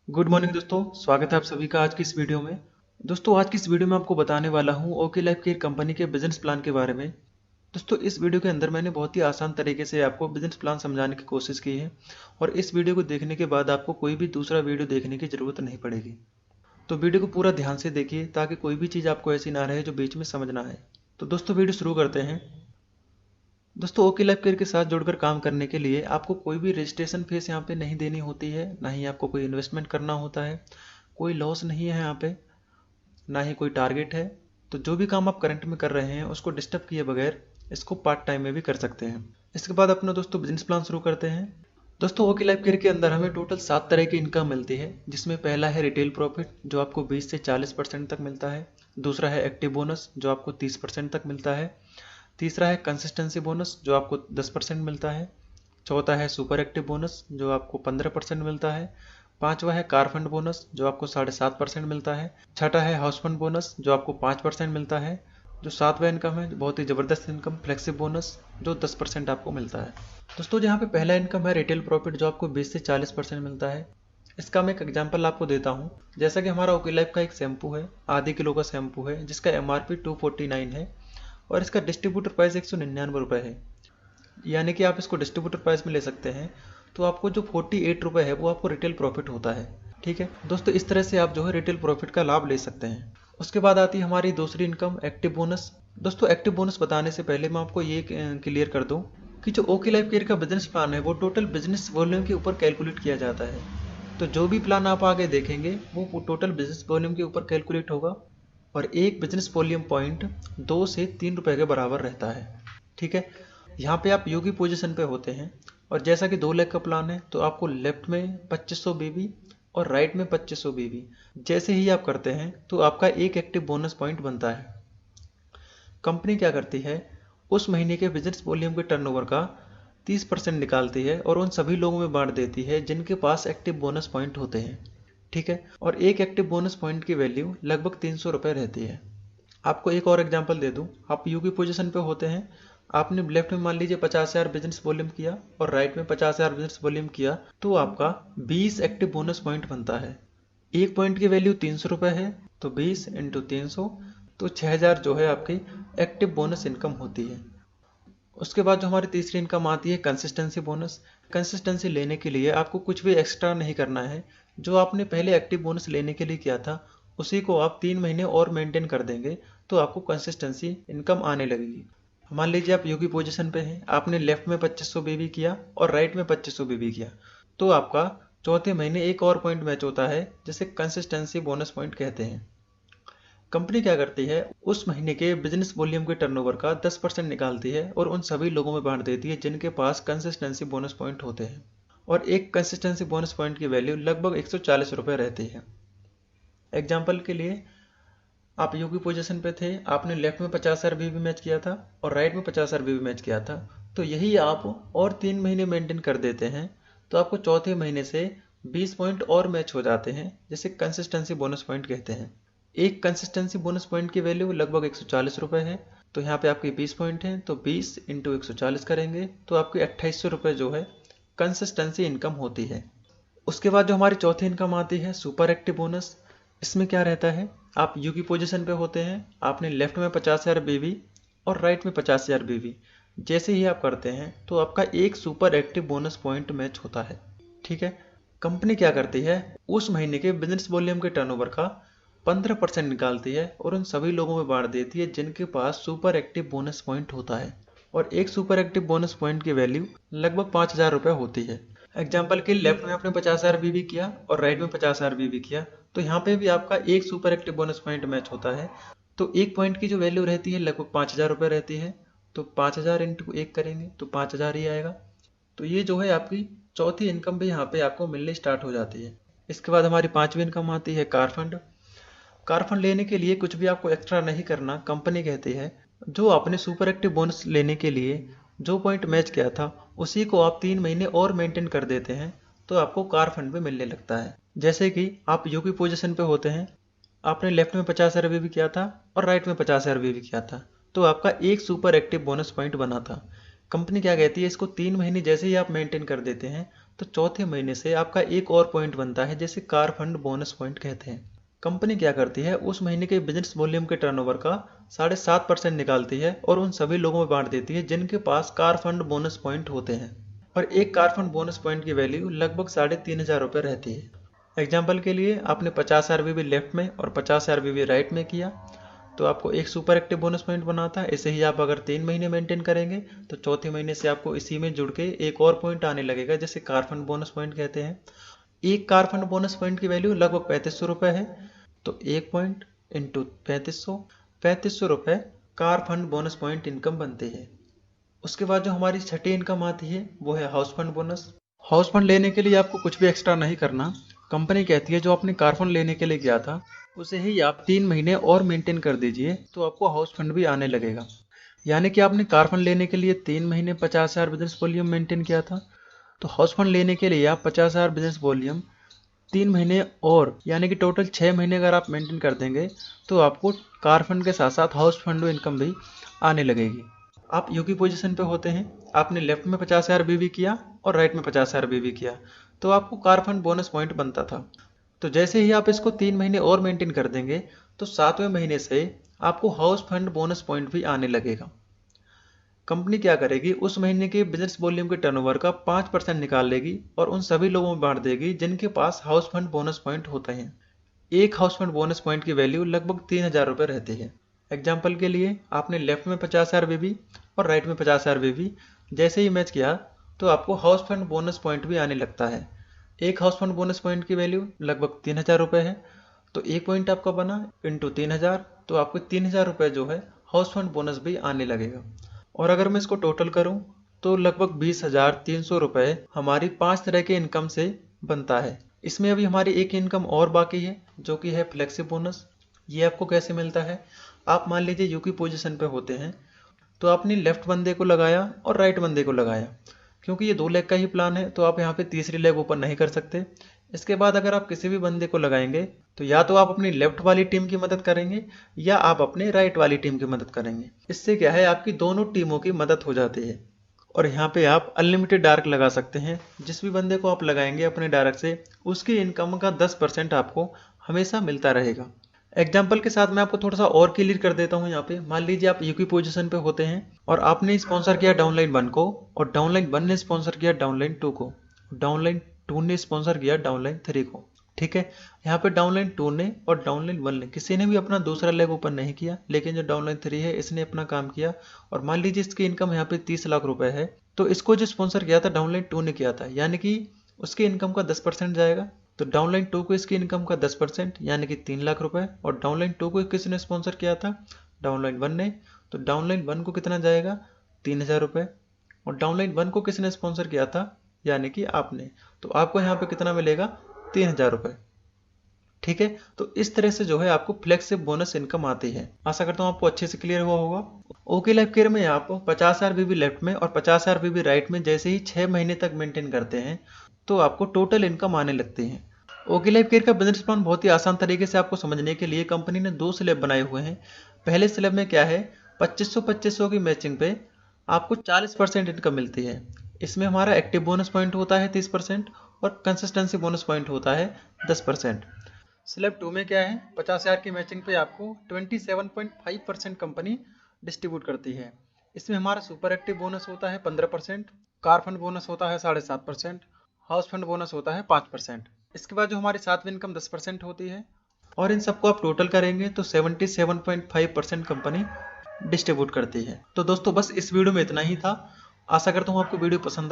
Good morning दोस्तों, स्वागत है आप सभी का आज की इस वीडियो में। दोस्तों आज की इस वीडियो में आपको बताने वाला हूं ओके लाइफ केयर कंपनी के बिजनेस प्लान के बारे में। दोस्तों इस वीडियो के अंदर मैंने बहुत ही आसान तरीके से आपको बिजनेस प्लान समझाने की कोशिश की है और इस वीडियो को देखने के बाद आपको कोई भी दूसरा वीडियो देखने की ज़रूरत नहीं पड़ेगी। तो वीडियो को पूरा ध्यान से देखिए ताकि कोई भी चीज़ आपको ऐसी ना रहे जो बीच में समझ ना आए। तो दोस्तों वीडियो शुरू करते हैं। दोस्तों ओके लाइफ केयर के साथ जुड़कर काम करने के लिए आपको कोई भी रजिस्ट्रेशन फीस यहाँ पे नहीं देनी होती है, ना ही आपको कोई इन्वेस्टमेंट करना होता है। कोई लॉस नहीं है यहाँ पे, ना ही कोई टारगेट है। तो जो भी काम आप करंट में कर रहे हैं उसको डिस्टर्ब किए बगैर इसको पार्ट टाइम में भी कर सकते हैं। इसके बाद अपना दोस्तों बिजनेस प्लान शुरू करते हैं। दोस्तों ओके लाइफ केयर के अंदर हमें टोटल 7 तरह की इनकम मिलती है, जिसमें पहला है रिटेल प्रॉफिट जो आपको 20 से 40% तक मिलता है। दूसरा है एक्टिव बोनस जो आपको 30% तक मिलता है। तीसरा है कंसिस्टेंसी बोनस जो आपको 10% मिलता है। चौथा है सुपर एक्टिव बोनस जो आपको 15% मिलता है। पांचवा है कार फंड बोनस जो आपको 7.5% मिलता है। छठा है हाउस फंड बोनस जो आपको 5% मिलता है। जो सातवां इनकम है, बहुत ही ज़बरदस्त इनकम, फ्लेक्सिब बोनस जो 10% आपको मिलता है। दोस्तों जहाँ पे पहला इनकम है रिटेल प्रॉफिट जो आपको 20 से 40% मिलता है। इसका मैं एक एग्जांपल आपको देता हूँ। जैसा कि हमारा ओके लाइफ का एक शैम्पू है, आधे किलो का शैम्पू है जिसका MRP 249 है और इसका डिस्ट्रीब्यूटर प्राइस 199 रुपये है। यानी कि आप इसको डिस्ट्रीब्यूटर प्राइस में ले सकते हैं, तो आपको जो 48 रुपये है वो आपको रिटेल प्रॉफिट होता है। ठीक है दोस्तों, इस तरह से आप जो है रिटेल प्रॉफिट का लाभ ले सकते हैं। उसके बाद आती है हमारी दूसरी इनकम एक्टिव बोनस। दोस्तों एक्टिव बोनस बताने से पहले मैं आपको ये क्लियर कर दूं कि जो ओके लाइफ केयर का बिजनेस प्लान है वो टोटल बिजनेस वॉल्यूम के ऊपर कैलकुलेट किया जाता है। तो जो भी प्लान आप आगे देखेंगे वो टोटल बिजनेस वॉल्यूम के ऊपर कैलकुलेट होगा और एक बिजनेस वॉल्यूम पॉइंट 2 से 3 रुपए के बराबर रहता है। ठीक है, यहाँ पे आप योगी पोजीशन पे होते हैं और जैसा कि 2 लाख का प्लान है तो आपको लेफ्ट में 2500 बीबी और राइट में 2500 बीबी जैसे ही आप करते हैं तो आपका एक एक्टिव बोनस पॉइंट बनता है। कंपनी क्या करती है, उस महीने के बिजनेस वॉल्यूम के टर्नओवर का 30% निकालती है और उन सभी लोगों में बांट देती है जिनके पास एक्टिव बोनस पॉइंट होते हैं। ठीक है, और एक एक्टिव बोनस पॉइंट की वैल्यू लगभग 300 रुपये रहती है। आपको एक और एग्जांपल दे दूं, आप यू की पोजीशन पे होते हैं, आपने लेफ्ट में मान लीजिए 50,000 बिजनेस वॉल्यूम किया और राइट में 50,000 बिजनेस वॉल्यूम किया, तो आपका 20 एक्टिव बोनस पॉइंट बनता है। एक पॉइंट की वैल्यू 300 रुपये है, तो 20 इंटू 300, तो 6,000 जो है आपकी एक्टिव बोनस इनकम होती है। उसके बाद जो हमारी तीसरी इनकम आती है कंसिस्टेंसी बोनस। कंसिस्टेंसी लेने के लिए आपको कुछ भी एक्स्ट्रा नहीं करना है। जो आपने पहले एक्टिव बोनस लेने के लिए किया था उसी को आप 3 महीने और मेंटेन कर देंगे तो आपको कंसिस्टेंसी इनकम आने लगेगी। मान लीजिए आप योगी पोजीशन पे हैं, आपने लेफ्ट में 2500 बीबी किया और राइट में 2500 बीबी किया, तो आपका चौथे महीने एक और पॉइंट मैच होता है जिसे कंसिस्टेंसी बोनस पॉइंट कहते हैं। कंपनी क्या करती है, उस महीने के बिजनेस वॉल्यूम के टर्नओवर का 10% निकालती है और उन सभी लोगों में बांट देती है जिनके पास कंसिस्टेंसी बोनस पॉइंट होते हैं और एक कंसिस्टेंसी बोनस पॉइंट की वैल्यू लगभग 140 रुपये रहती है। एग्जाम्पल के लिए, आप यू की पोजीशन पे थे, आपने लेफ्ट में 50,000 बीबी मैच किया था और राइट में 50,000 बीबी मैच किया था, तो यही आप और 3 महीने मेंटेन कर देते हैं तो आपको चौथे महीने से 20 पॉइंट और मैच हो जाते हैं जिसे कंसिस्टेंसी बोनस पॉइंट कहते हैं। एक कंसिस्टेंसी बोनस पॉइंट की वैल्यू लगभग 140 रुपये है, तो यहाँ पे आपके 20 पॉइंट हैं तो 20 इंटू 140 करेंगे तो आपके 2800 रुपये जो है कंसिस्टेंसी इनकम होती है। उसके बाद जो हमारी चौथी इनकम आती है सुपर एक्टिव बोनस। इसमें क्या रहता है, आप यू की पोजीशन पे होते हैं, आपने लेफ्ट में 50,000 बीबी और राइट में 50,000 बीबी जैसे ही आप करते हैं तो आपका एक super active bonus point match होता है। ठीक है, कंपनी क्या करती है, उस महीने के बिजनेस वॉल्यूम के टर्नओवर का 15% निकालती है और उन सभी लोगों में बांट देती है जिनके पास सुपर एक्टिव बोनस पॉइंट होता है और एक सुपर एक्टिव बोनस पॉइंट की वैल्यू लगभग 5,000 रुपये होती है। एग्जाम्पल के लेफ्ट में आपने 50,000 बीबी किया और राइट में 50,000 बीबी किया, तो यहाँ पे भी आपका एक super active bonus point match होता है। तो एक पॉइंट की जो वैल्यू रहती है लगभग 5,000 रुपये रहती है, तो 5,000 इंटू एक करेंगे तो 5,000 ही आएगा। तो ये जो है आपकी चौथी इनकम भी यहाँ पे आपको मिलनी स्टार्ट हो जाती है। इसके बाद हमारी पांचवी इनकम आती है कार फंड। कार फंड लेने के लिए कुछ भी आपको एक्स्ट्रा नहीं करना। कंपनी कहती है जो आपने सुपर एक्टिव बोनस लेने के लिए जो पॉइंट मैच किया था उसी को आप 3 महीने और मेंटेन कर देते हैं तो आपको कार फंड भी मिलने लगता है। जैसे कि आप यू की पोजीशन पे होते हैं, आपने लेफ्ट में 50,000 भी किया था और राइट में 50,000 भी किया था, तो आपका एक सुपर एक्टिव बोनस पॉइंट बना था। कंपनी क्या कहती है, इसको 3 महीने जैसे ही आप मेंटेन कर देते हैं तो चौथे महीने से आपका एक और पॉइंट बनता है, जिसे कार फंड बोनस पॉइंट कहते हैं। कंपनी क्या करती है, उस महीने के बिजनेस वॉल्यूम के टर्नओवर का 7.5% निकालती है और उन सभी लोगों में बांट देती है जिनके पास कार फंड बोनस पॉइंट होते हैं। और एक कार फंड बोनस पॉइंट की वैल्यू लगभग 3,500 रुपये रहती है। एग्जाम्पल के लिए आपने 50 आरबीबी लेफ्ट में और 50 आरबीबी राइट में किया तो आपको एक सुपर एक्टिव बोनस पॉइंट बनाता है। ऐसे ही आप अगर 3 महीने मेंटेन करेंगे तो चौथे महीने से आपको इसी में जुड़ के एक और पॉइंट आने लगेगा, जिसे कार फंड बोनस पॉइंट कहते हैं। एक कार फंड बोनस पॉइंट की वैल्यू लगभग 3500 रुपये है, तो एक पॉइंट इंटू 3500 रुपये car fund bonus point income बनती है। उसके बाद जो हमारी छठी इनकम आती है वो है house fund bonus. House fund लेने के लिए आपको कुछ भी एक्स्ट्रा नहीं करना। कंपनी कहती है जो आपने कार फंड लेने के लिए गया था उसे ही आप 3 महीने और मेंटेन कर दीजिए तो आपको हाउस फंड भी आने लगेगा। यानी कि आपने कार फंड लेने के लिए 3 महीने 50,000 बिजनेस वॉल्यूम मेंटेन किया था, तो हाउस फंड लेने के लिए आप 50,000 बिजनेस वॉल्यूम 3 महीने और यानी कि टोटल 6 महीने अगर आप मेंटेन कर देंगे तो आपको कार फंड के साथ साथ हाउस फंड इनकम भी आने लगेगी। आप यू की पोजीशन पे होते हैं, आपने लेफ्ट में 50,000 बीवी किया और राइट में 50,000 बीवी किया तो आपको कार फंड बोनस पॉइंट बनता था। तो जैसे ही आप इसको 3 महीने और मेंटेन कर देंगे तो 7वें महीने से आपको हाउस फंड बोनस पॉइंट भी आने लगेगा। कंपनी क्या करेगी, उस महीने के बिजनेस वॉल्यूम के टर्नओवर का 5% निकाल लेगी और उन सभी लोगों में बांट देगी जिनके पास हाउस फंड बोनस पॉइंट होते हैं। एक हाउस फंड बोनस पॉइंट की वैल्यू लगभग 3,000 रुपये रहती है। एग्जाम्पल के लिए आपने लेफ्ट में 50,000 बीवी और राइट में 50,000 बीवी जैसे ही मैच किया तो आपको हाउस फंड बोनस पॉइंट भी आने लगता है। एक हाउस फंड बोनस पॉइंट की वैल्यू लगभग 3,000 रुपये है, तो एक पॉइंट आपका बना इंटू 3,000, तो आपको 3,000 रुपये जो है हाउस फंड बोनस भी आने लगेगा। और अगर मैं इसको टोटल करूं तो लगभग 20,300 रुपये हमारी 5 तरह के इनकम से बनता है। इसमें अभी हमारी एक इनकम और बाकी है जो कि है फ्लेक्सी बोनस। ये आपको कैसे मिलता है, आप मान लीजिए यू की पोजीशन पे होते हैं तो आपने लेफ्ट बंदे को लगाया और राइट बंदे को लगाया, क्योंकि ये 2 लेग का ही प्लान है तो आप यहाँ पे तीसरी लेग ओपन नहीं कर सकते। इसके बाद अगर आप किसी भी बंदे को लगाएंगे तो या तो आप अपनी लेफ्ट वाली टीम की मदद करेंगे या आप अपने राइट वाली टीम की मदद करेंगे। इससे क्या है, आपकी दोनों टीमों की मदद हो जाती है। और यहाँ पे आप अनलिमिटेड डार्क लगा सकते हैं। जिस भी बंदे को आप लगाएंगे अपने डार्क से उसकी इनकम का 10% आपको हमेशा मिलता रहेगा। एग्जाम्पल के साथ मैं आपको थोड़ा सा और क्लियर कर देता हूँ। यहाँ पे मान लीजिए आप यू की पोजीशन पे होते हैं और आपने स्पॉन्सर किया डाउनलाइन 1 को और डाउनलाइन 1 ने स्पॉन्सर किया डाउनलाइन 2 को, डाउनलाइन 2 ने स्पॉन्सर किया डाउनलाइन 3 को। ठीक है, यहाँ पे डाउनलाइन 2 ने और डाउनलाइन 1 ने किसी ने भी अपना दूसरा लेग ओपन नहीं किया, लेकिन जो डाउनलाइन 3 है इसने अपना काम किया। और मान लीजिए इसकी इनकम यहाँ पे 30 लाख रुपए है, तो इसको जो स्पॉन्सर किया था डाउनलाइन 2 ने किया था, यानी कि उसकी इनकम का 10% जाएगा। तो डाउनलाइन 2 को इसकी इनकम का 10% यानी कि 3 लाख रुपए। और डाउनलाइन 2 को किसने स्पॉन्सर किया था, डाउनलाइन 1 ने, तो डाउनलाइन 1 को कितना जाएगा, 3,000 रुपये। और डाउनलाइन 1 को किसने स्पॉन्सर किया था, यानी कि आपने, तो आपको यहाँ पे कितना मिलेगा, 3,000 रुपये। ठीक है, तो इस तरह से जो है आपको फ्लेक्सिबल बोनस इनकम आती है। आशा करता हूँ आपको अच्छे से क्लियर हुआ होगा। ओके लाइफ केयर में आप 50,000 बीबी लेफ्ट में और 50,000 बीबी राइट में जैसे ही 6 महीने तक मेंटेन करते हैं तो आपको टोटल इनकम आने लगती है। ओके लाइफ केयर का बिजनेस प्लान बहुत ही आसान तरीके से आपको समझने के लिए कंपनी ने 2 स्लैब बनाए हुए हैं। पहले स्लैब में क्या है, 2500 की मैचिंग पे आपको 40% इनकम मिलती है। इसमें हमारा एक्टिव बोनस पॉइंट होता है 30% और कंसिस्टेंसी बोनस पॉइंट होता है 10%। स्लैब 2 में क्या है, 50,000 की मैचिंग पे आपको 27.5% कंपनी डिस्ट्रीब्यूट करती है। इसमें हमारा सुपर एक्टिव बोनस होता है 15%, कार फंड बोनस होता है 7.5%, हाउस फंड बोनस होता है 5%। इसके बाद जो हमारी 7वीं इनकम 10% होती है और इन सबको आप टोटल करेंगे तो 77.5% कंपनी डिस्ट्रीब्यूट करती है। तो दोस्तों बस इस वीडियो में इतना ही था। आशा करता हूँ आपको वीडियो पसंद